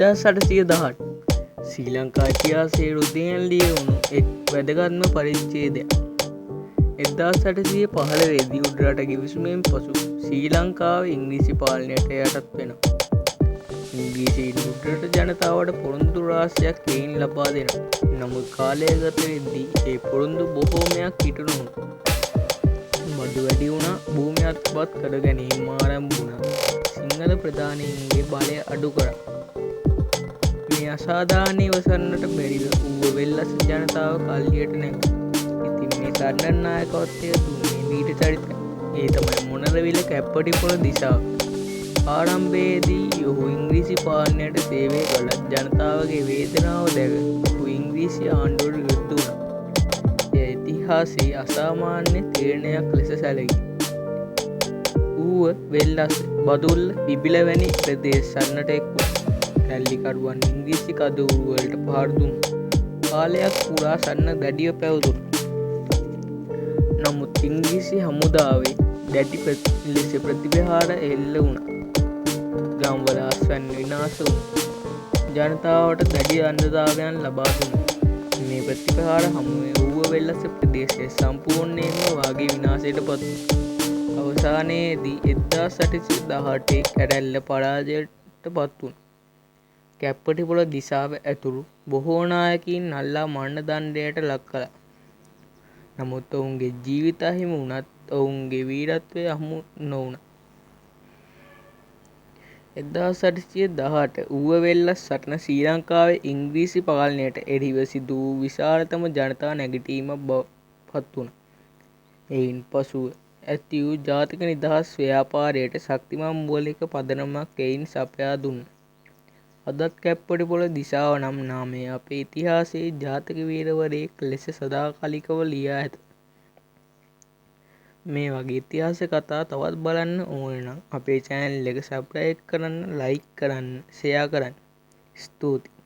1818 ශ්‍රී ලංකා ඉතිහාසයේ රුධිරයෙන් ලියවුණු එක් වැදගත්ම පරිච්ඡේදයක්. 1815 උඩරට ගිවිසුමෙන් පසු ශ්‍රී ලංකාව ඉංග්‍රීසි පාලනයට යටත් වෙනවා. ඉංග්‍රීසීන් උඩරට ජනතාවට පොරොන්දු රාශියක් එයින් ලබා දෙනවා. නමුත් කාලය ගත වෙද්දී ඒ පොරොන්දු බොහෝමයක් ඉටු නොවුණා. බඩු වැඩි වුණා, භූමිය අත්පත් කර ගැනීම ආරම්භ වුණා. සිංහල ප්‍රධානීන්ගේ බලය අඩු කරා. මේ අසාධාරණ ඉවසන්නට බැරිව ඌව වෙල්ලස් ජනතාව කල්ලියට නැගුවා. ඉතින් මේ සරණ නායකත්වය දුන්නේ වීර චරිතයි. ඒ තමයි මොනරවිල කැප්පටිපොළ දිසාව. ආරම්භයේදී ඔහු ඉංග්‍රීසි පාලනයට සේවය කළත් ජනතාවගේ වේදනාව දැක ඔහු ඉංග්‍රීසි ආණ්ඩුවට විරුද්ධ වුණා. එය ඉතිහාසයේ අසාමාන්‍ය තීරණයක් ලෙස සැලකේ. ඌව වෙල්ලස්, බදුල්ල, බිබිල වැනි ප්‍රදේශ සරණට එක් වුණා. රැල්ලිකරුවන් ඉංග්‍රීසි කඳවුරුවලට පහර දුන්නා. කාලයක් පුරා සරණ දැඩිව පැවතුණා. නමුත් ඉංග්‍රීසි හමුදාවේ දැඩි ලෙස ප්‍රතිපහාර එල්ල වුණා. ගම්වල අස්වැන්න විනාශ වුණා. ජනතාවට දැඩි අන්ධතාවයන් ලබා දුන්නා. මේ ප්‍රතිපහාර හමුවේ ඌව වෙල්ලස් ප්‍රදේශය සම්පූර්ණයෙන්ම වාගේ විනාශයට පත් වුණා. අවසානයේදී 1818 කැරැල්ල පරාජයට පත් වුණා. කැප්පටිපොළ දිසාව ඇතුළු බොහෝ නායකයින් අල්ලා මරණ දණ්ඩයට ලක් කළා. නමුත් ඔවුන්ගේ ජීවිත අහිමි වුණත් ඔවුන්ගේ වීරත්වය හමු නොවුණා. 1818 ඌව වෙල්ලස් සටන ශ්‍රී ලංකාවේ ඉංග්‍රීසි පාලනයට එරෙහිව සිදු වූ විශාලතම ජනතා නැගිටීමක් බවට පත් වුණා. එයින් පසුව ඇති වූ ජාතික නිදහස් ව්‍යාපාරයට ශක්තිමත් මූලික පදනමක් එයින් සපයා දුන්නා. අදත් කැප්පටිපොළ දිසාව නම් නාමය අපේ ඉතිහාසයේ ජාතික වීරවරයෙක් ලෙස සදාකාලිකව ලියා ඇත. මේ වගේ ඉතිහාස කතා තවත් බලන්න ඕන නම් අපේ channel එක subscribe කරන්න, like කරන්න, share කරන්න. ස්තුතියි.